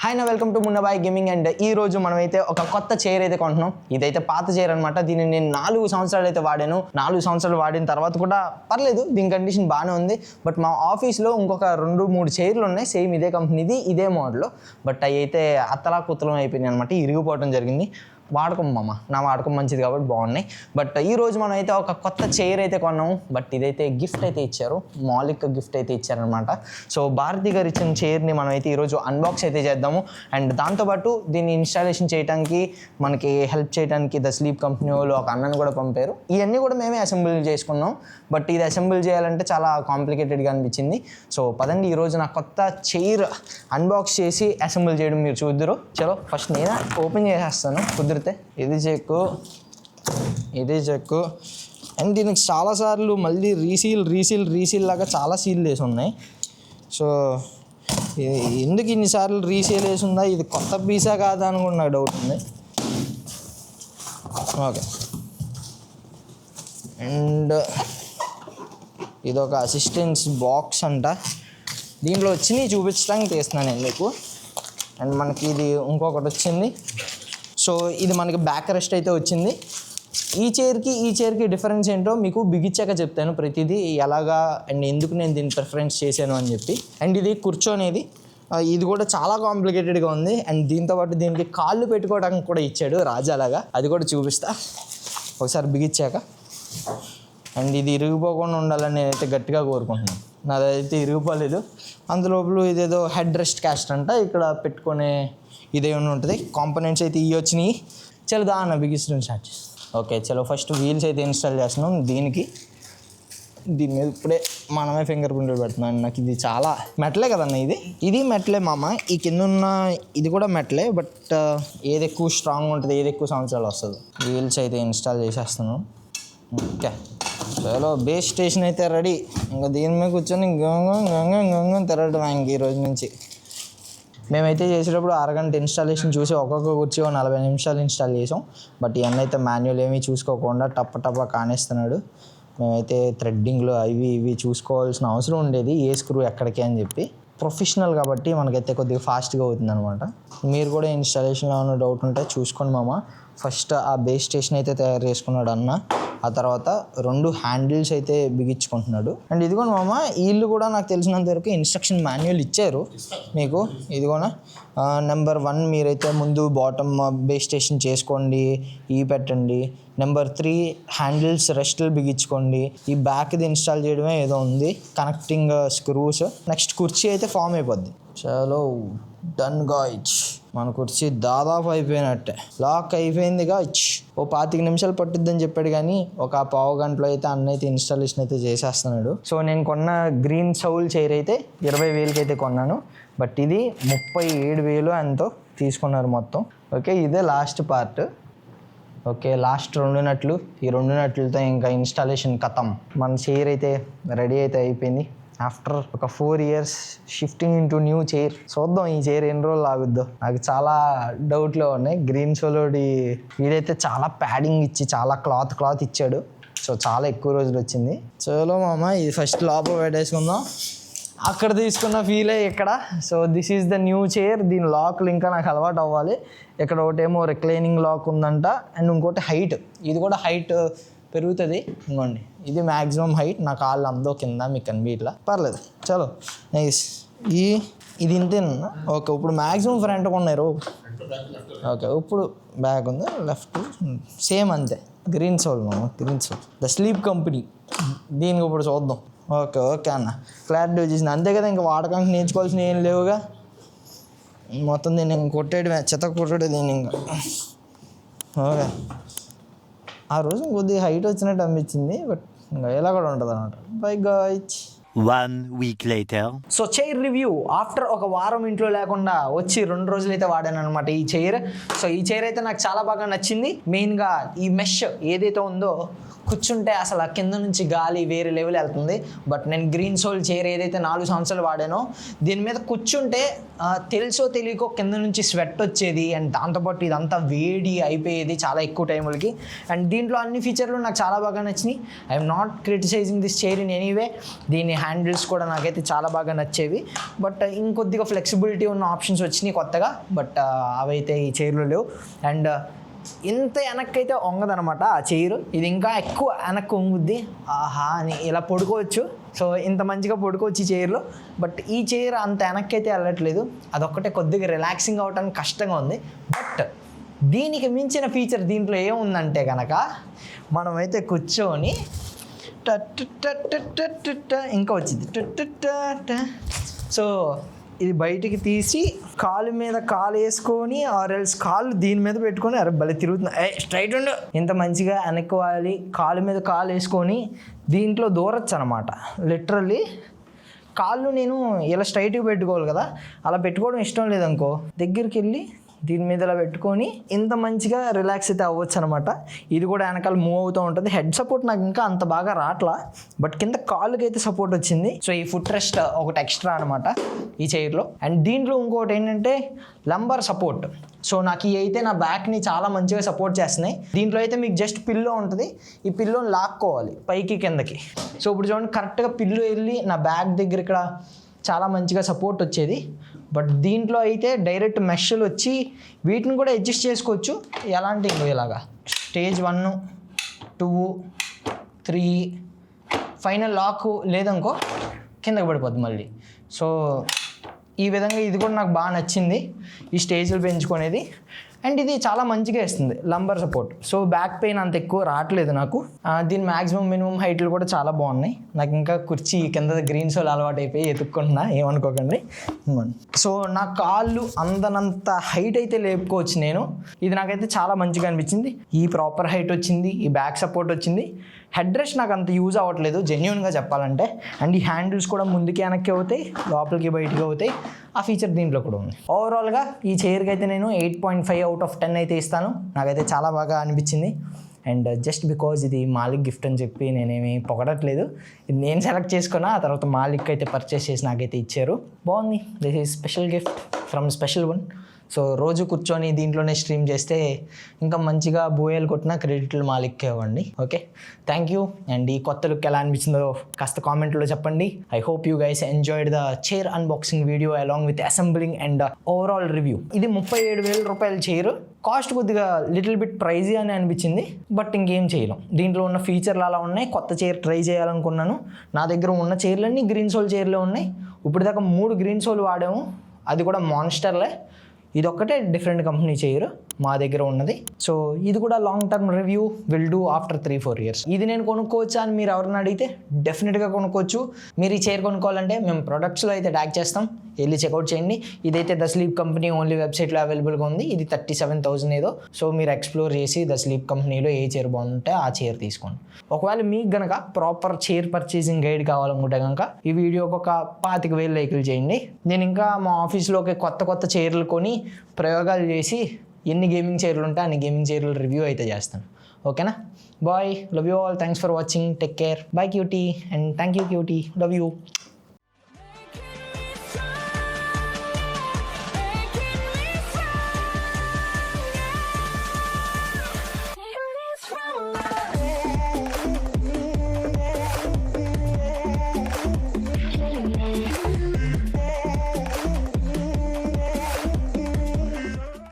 Hi నా welcome to మున్నబాయ్ gaming. And ఈ రోజు మనమైతే ఒక కొత్త చైర్ అయితే కొంటున్నాం. ఇదైతే పాత చైర్ అనమాట. దీన్ని నేను 4 సంవత్సరాలు అయితే వాడాను. 4 సంవత్సరాలు వాడిన తర్వాత కూడా పర్లేదు, దీని కండిషన్ బాగానే ఉంది. బట్ మా ఆఫీస్లో ఇంకొక 2-3 చైర్లు ఉన్నాయి సేమ్ ఇదే కంపెనీది, ఇదే మోడల్. బట్ అవి అయితే అత్తలా కుత్తలం అయిపోయినాయి అనమాట, ఇరిగిపోవడం జరిగింది. వాడకం నా వాడకం మంచిది కాబట్టి బాగున్నాయి. బట్ ఈరోజు మనం అయితే ఒక కొత్త చైర్ అయితే కొన్నాము. బట్ ఇదైతే గిఫ్ట్ అయితే ఇచ్చారు, మౌలిక గిఫ్ట్ అయితే ఇచ్చారనమాట. సో భారతి గారు ఇచ్చిన చైర్ని మనం అయితే ఈరోజు అన్బాక్స్ అయితే చేద్దాము. అండ్ దాంతోపాటు దీన్ని ఇన్స్టాలేషన్ చేయడానికి మనకి హెల్ప్ చేయడానికి ద స్లీప్ కంపెనీ వాళ్ళు ఒక అన్నను కూడా పంపారు. ఇవన్నీ కూడా మేమే అసెంబుల్ చేసుకున్నాం. బట్ ఇది అసెంబుల్ చేయాలంటే చాలా కాంప్లికేటెడ్గా అనిపించింది. సో పదండి ఈరోజు నా కొత్త చైర్ అన్బాక్స్ చేసి అసెంబుల్ చేయడం మీరు చూద్దరు. చలో ఫస్ట్ నేను ఓపెన్ చేసేస్తాను కుదిరితే. ఇది చెక్కు అండ్ దీనికి చాలాసార్లు మళ్ళీ రీసీల్ లాగా చాలా సీల్ వేసి ఉన్నాయి. సో ఎందుకు ఇన్నిసార్లు రీసేల్ వేసి ఉందా, ఇది కొత్త పీసా కాదా అని కూడా నాకు డౌట్ ఉంది. ఓకే, అండ్ ఇదొక అసిస్టెన్స్ బాక్స్ అంట. దీంట్లో వచ్చినాయి చూపించడానికి తీస్తున్నాను నేను మీకు. అండ్ మనకి ఇది ఇంకొకటి వచ్చింది. సో ఇది మనకి బ్యాక్ రెస్ట్ అయితే వచ్చింది. ఈ చైర్కి డిఫరెన్స్ ఏంటో మీకు బిగించాక చెప్తాను ప్రతిదీ ఎలాగా అండ్ ఎందుకు నేను దీన్ని ప్రిఫరెన్స్ చేశాను అని చెప్పి. అండ్ ఇది కూర్చోనేది, ఇది కూడా చాలా కాంప్లికేటెడ్గా ఉంది. అండ్ దీంతోపాటు దీనికి కాళ్ళు పెట్టుకోవడానికి కూడా ఇచ్చాడు రాజాలాగా, అది కూడా చూపిస్తా ఒకసారి బిగించాక. అండ్ ఇది ఇరిగిపోకుండా ఉండాలని నేనైతే గట్టిగా కోరుకుంటున్నాను. నాదైతే ఇరిగిపోలేదు. అందులోపల ఇదేదో హెడ్ రెస్ట్ క్యాస్ట్ అంట, ఇక్కడ పెట్టుకునే ఇదేమైనా ఉంటుంది. కాంపోనెంట్స్ అయితే ఇవి వచ్చినాయి. చలో దాన్న బిగించడం స్టార్ట్ చేస్తాం. ఓకే చలో ఫస్ట్ వీల్స్ అయితే ఇన్స్టాల్ చేస్తున్నాం. దీని మీద ఇప్పుడే మనమే ఫింగర్ ప్రింట్ పెడుతున్నాను. నాకు ఇది చాలా మెటలే కదన్న, ఇది మెటలే మామ. ఈ కింద ఉన్న ఇది కూడా మెటలే. బట్ ఏది ఎక్కువ స్ట్రాంగ్ ఉంటుంది, ఏది ఎక్కువ సంవత్సరాలు వస్తుంది. వీల్స్ అయితే ఇన్స్టాల్ చేసేస్తున్నాం. ఓకే చలో బేస్ స్టేషన్ అయితే రెడీ. ఇంకా దీని మీద కూర్చొని గంగం తిరగడం ఇంక ఈ రోజు నుంచి. మేమైతే చేసేటప్పుడు అరగంట ఇన్స్టాలేషన్ చూసి ఒక్కొక్క కుర్చీ 40 నిమిషాలు ఇన్స్టాల్ చేసాం. బట్ ఇవన్నీ అయితే మాన్యువల్ ఏమీ చూసుకోకుండా టప్ప కానేస్తున్నాడు. మేమైతే థ్రెడ్డింగ్లో ఇవి చూసుకోవాల్సిన అవసరం ఉండేది, ఏ స్క్రూ ఎక్కడికి అని చెప్పి. ప్రొఫెషనల్ కాబట్టి మనకైతే కొద్దిగా ఫాస్ట్గా అవుతుంది అనమాట. మీరు కూడా ఇన్స్టాలేషన్లో ఏమైనా డౌట్ ఉంటే చూసుకోండి మామ. ఫస్ట్ ఆ బేస్ స్టేషన్ అయితే తయారు చేసుకున్నాడు అన్న, ఆ తర్వాత 2 హ్యాండిల్స్ అయితే బిగించుకుంటున్నాడు. అండ్ ఇదిగోండి మామ, వీళ్ళు కూడా నాకు తెలిసినంత వరకు ఇన్స్ట్రక్షన్ మాన్యువల్ ఇచ్చారు మీకు. ఇదిగోనా నెంబర్ 1 మీరైతే ముందు బాటమ్ బేస్ స్టేషన్ చేసుకోండి, పెట్టండి. నెంబర్ 3 హ్యాండిల్స్ రెస్ట్లు బిగించుకోండి. ఈ బ్యాక్ది ఇన్స్టాల్ చేయడమే ఏదో ఉంది, కనెక్టింగ్ స్క్రూస్. నెక్స్ట్ కుర్చీ అయితే ఫామ్ అయిపోద్ది. చలో డన్ గాయ్స్, మన కుర్చీ దాదాపు అయిపోయినట్టే, లాక్ అయిపోయిందిగా. ఓ 25 నిమిషాలు పట్టుద్దని చెప్పాడు, కానీ ఒక పావు గంటలో అయితే అన్న అయితే ఇన్స్టాలేషన్ అయితే చేసేస్తున్నాడు. సో నేను కొన్న గ్రీన్ సౌల్ చైర్ అయితే 20,000కి అయితే కొన్నాను. బట్ ఇది 37,000 ఎంతో తీసుకున్నారు మొత్తం. ఓకే ఇదే లాస్ట్ పార్ట్. ఓకే లాస్ట్ 2 నట్లు, ఈ 2 నట్లతో ఇంకా ఇన్స్టాలేషన్ ఖతం. మన చైర్ అయితే రెడీ అయితే అయిపోయింది. ఆఫ్టర్ ఒక 4 years shifting into new chair. చూద్దాం ఈ చైర్ ఎన్ని రోజులు ఆగుద్దో, నాకు చాలా డౌట్లో ఉన్నాయి. గ్రీన్ సోలోడి వీడైతే చాలా ప్యాడింగ్ ఇచ్చి చాలా క్లాత్ ఇచ్చాడు. సో చాలా ఎక్కువ రోజులు వచ్చింది. చలో మామ, ఇది ఫస్ట్ లోపల పెట్టేసుకుందాం. అక్కడ తీసుకున్న ఫీలే ఇక్కడ. So this is the new chair. దీని లాక్లు ఇంకా నాకు అలవాటు అవ్వాలి. ఇక్కడ ఒకటేమో రిక్లైనింగ్ లాక్ ఉందంట, అండ్ ఇంకోటి హైట్. ఇది కూడా హైట్ పెరుగుతుంది. ఇంకోండి ఇది మ్యాక్సిమం హైట్. నా కాళ్ళు అందో కింద మీకు కనిపించట్లా, పర్లేదు. చలో నైస్. ఇది ఇంతేనా? ఓకే ఇప్పుడు మ్యాక్సిమం ఫ్రంట్ కొన్నారు. ఓకే ఇప్పుడు బ్యాక్ ఉంది, లెఫ్ట్ సేమ్ అంతే. గ్రీన్ సోల్ మామ, Green Soul the Sleep Company. దీనికి ఇప్పుడు చూద్దాం. ఓకే అన్న, క్లారిటీ వచ్చేసింది. అంతే కదా, ఇంకా వాడకానికి నేర్చుకోవాల్సిన ఏం లేవుగా. మొత్తం దీన్ని ఇంక కొట్టేయడమే, చెత్త కొట్టేది దీన్ని ఇంకా. ఓకే ఆ రోజు కొద్దిగా హైట్ వచ్చినట్టు అనిపించింది, బట్ ఇంకా ఎలా కూడా ఉంటుంది అన్నమాట. By guys. 1 week later. So chair review after ఒక వారం ఇంట్లో లేకుండా వచ్చి 2 రోజులు అయితే వాడాను అనమాట ఈ చైర్. సో ఈ చైర్ అయితే నాకు చాలా బాగా నచ్చింది. మెయిన్గా ఈ మెష్ ఏదైతే ఉందో, కూర్చుంటే అసలు ఆ కింద నుంచి గాలి వేరే లెవెల్ వెళ్తుంది. బట్ నేను గ్రీన్ సోల్ చైర్ ఏదైతే 4 సంవత్సరాలు వాడానో, దీని మీద కూర్చుంటే తెలుసో తెలియకో కింద నుంచి స్వెట్ వచ్చేది అండ్ దాంతోపాటు ఇదంతా వేడి అయిపోయేది చాలా ఎక్కువ టైములకి. అండ్ దీంట్లో అన్ని ఫీచర్లు నాకు చాలా బాగా నచ్చినాయి. I'm not criticising this chair in any way. దీని హ్యాండిల్స్ కూడా నాకైతే చాలా బాగా నచ్చేవి. బట్ ఇంకొద్దిగా ఫ్లెక్సిబిలిటీ ఉన్న ఆప్షన్స్ వచ్చినాయి కొత్తగా, బట్ అవైతే ఈ చైర్లో లేవు. అండ్ ఇంత వెనక్కైతే వంగదనమాట ఆ చైరు. ఇది ఇంకా ఎక్కువ వెనక్కి వంగుద్ది. ఆహా అని ఇలా పడుకోవచ్చు. సో ఇంత మంచిగా పడుకోవచ్చు ఈ చైర్లో. బట్ ఈ చైర్ అంత వెనక్కి అయితే వెళ్ళట్లేదు. అదొక్కటే కొద్దిగా రిలాక్సింగ్ అవడానికి కష్టంగా ఉంది. బట్ దీనికి మించిన ఫీచర్ దీంట్లో ఏముందంటే కనుక మనమైతే కూర్చొని ఇంకా వచ్చింది. సో ఇది బయటికి తీసి కాలు మీద కాలు వేసుకొని ఆర్ఎల్స్ కాళ్ళు దీని మీద పెట్టుకొని అరే భలే తిరుగుతుంది. స్ట్రైట్ ఉండు. ఇంత మంచిగా వెనక్కి కాలు మీద కాలు వేసుకొని దీంట్లో దూరచ్చు అనమాట. లిటరల్లీ కాళ్ళు నేను ఇలా స్ట్రైట్గా పెట్టుకోవాలి కదా, అలా పెట్టుకోవడం ఇష్టం లేదనుకో, దగ్గరికి వెళ్ళి దీని మీద ఇలా పెట్టుకొని ఇంత మంచిగా రిలాక్స్ అయితే అవ్వచ్చు అనమాట. ఇది కూడా వెనకాల మూవ్ అవుతూ ఉంటుంది. హెడ్ సపోర్ట్ నాకు ఇంకా అంత బాగా రావట్లా, బట్ కింద కాళ్ళకి అయితే సపోర్ట్ వచ్చింది. సో ఈ ఫుట్ రెస్ట్ ఒకటి ఎక్స్ట్రా అనమాట ఈ చైర్లో. అండ్ దీంట్లో ఇంకోటి ఏంటంటే లంబర్ సపోర్ట్. సో నాకు ఇవి అయితే నా బ్యాక్ని చాలా మంచిగా సపోర్ట్ చేస్తున్నాయి. దీంట్లో అయితే మీకు జస్ట్ పిల్లో ఉంటుంది, ఈ పిల్లోని లాక్కోవాలి పైకి కిందకి. సో ఇప్పుడు చూడండి కరెక్ట్గా పిల్లో వెళ్ళి నా బ్యాక్ దగ్గర ఇక్కడ చాలా మంచిగా సపోర్ట్ వచ్చేది. బట్ దీంట్లో అయితే డైరెక్ట్ మెష్లు వచ్చి వీటిని కూడా అడ్జస్ట్ చేసుకోవచ్చు. ఎలాంటి ఇంకో ఇలాగా స్టేజ్ 1, 2, 3 ఫైనల్ లాక్ లేదనుకో కిందకి పడిపోద్ది మళ్ళీ. సో ఈ విధంగా ఇది కూడా నాకు బాగా నచ్చింది, ఈ స్టేజ్లు పెంచుకునేది. అండ్ ఇది చాలా మంచిగా ఇస్తుంది lumbar support. So back pain అంత ఎక్కువ రావట్లేదు నాకు. దీని మ్యాక్సిమం మినిమం హైట్లు కూడా చాలా బాగున్నాయి. నాకు ఇంకా కుర్చీ కింద గ్రీన్ సోల్ అలవాటు అయిపోయి ఎత్తుక్కుంటున్నా, ఏమనుకోకండి. సో నా కాళ్ళు అందనంత హైట్ అయితే లేపుకోవచ్చు నేను. ఇది నాకైతే చాలా మంచిగా అనిపించింది. ఈ ప్రాపర్ హైట్ వచ్చింది, ఈ బ్యాక్ సపోర్ట్ వచ్చింది. హెడ్ రెస్ట్ నాకు అంత యూజ్ అవ్వట్లేదు జెన్యూన్గా చెప్పాలంటే. అండ్ ఈ హ్యాండిల్స్ కూడా ముందుకి వెనక్కి అవుతాయి, లోపలికి బయటికి అవుతాయి. ఆ ఫీచర్ దీంట్లో కూడా ఉంది. ఓవరాల్గా ఈ చైర్కి అయితే నేను 8.5 అవుట్ ఆఫ్ 10 అయితే ఇస్తాను. నాకైతే చాలా బాగా అనిపించింది. అండ్ జస్ట్ బికాజ్ ఇది మాలిక్ గిఫ్ట్ అని చెప్పి నేనేమి పొగడట్లేదు. ఇది నేను సెలెక్ట్ చేసుకున్నా, ఆ తర్వాత మాలిక్ అయితే పర్చేస్ చేసి నాకైతే ఇచ్చారు. బాగుంది. This is special gift from special one. So రోజు కూర్చొని దీంట్లోనే స్ట్రీమ్ చేస్తే ఇంకా మంచిగా బోయలు కొట్టిన క్రెడిట్లు మాలిక్కే ఇవ్వండి. Okay, thank you. అండ్ ఈ కొత్త లుక్ ఎలా అనిపించిందో కాస్త కామెంట్లో చెప్పండి. I hope you guys enjoyed the chair unboxing video along with assembling and overall review. ఇది 37,000 రూపాయల చైర్. కాస్ట్ కొద్దిగా లిటిల్ బిట్ ప్రైజీ అని అనిపించింది, బట్ ఇంకేం చేయలేం. దీంట్లో ఉన్న ఫీచర్లు అలా ఉన్నాయి. కొత్త చైర్ ట్రై చేయాలనుకున్నాను. నా దగ్గర ఉన్న చైర్లన్నీ గ్రీన్ సోల్ చైర్లే ఉన్నాయి. ఇప్పుడు దాకా 3 గ్రీన్ సోల్ వాడాము, అది కూడా మాన్స్టర్లే. ఇది ఒక్కటే డిఫరెంట్ కంపెనీ చైర్ మా దగ్గర ఉన్నది. సో ఇది కూడా long term review will do after 3-4 years. ఇది నేను కొనుక్కోవచ్చా అని మీరు ఎవరైనా అడిగితే డెఫినెట్గా కొనుక్కోవచ్చు. మీరు ఈ చైర్ కొనుక్కోవాలంటే మేము ప్రొడక్ట్స్లో అయితే ట్యాగ్ చేస్తాం, వెళ్ళి చెక్అవుట్ చేయండి. ఇదైతే ద స్లీప్ కంపెనీ ఓన్లీ వెబ్సైట్లో అవైలబుల్గా ఉంది. ఇది 37,000 ఏదో. సో మీరు ఎక్స్ప్లోర్ చేసి ద స్లీప్ కంపెనీలో ఏ చైర్ బాగుంటే ఆ చైర్ తీసుకోండి. ఒకవేళ మీకు గనక ప్రాపర్ చైర్ పర్చేసింగ్ గైడ్ కావాలనుకుంటే కనుక ఈ వీడియోకి ఒక 25,000 లైకులు చేయండి. నేను ఇంకా మా ఆఫీస్లోకి కొత్త చైర్లు కొని ప్రయోగాలు చేసి ఎన్ని గేమింగ్ చైర్లు ఉంటే అన్ని గేమింగ్ చైర్లు రివ్యూ అయితే చేస్తాను. ఓకేనా? Bye, love you all, thanks for watching, take care, bye cutie, and thank you cutie, love you.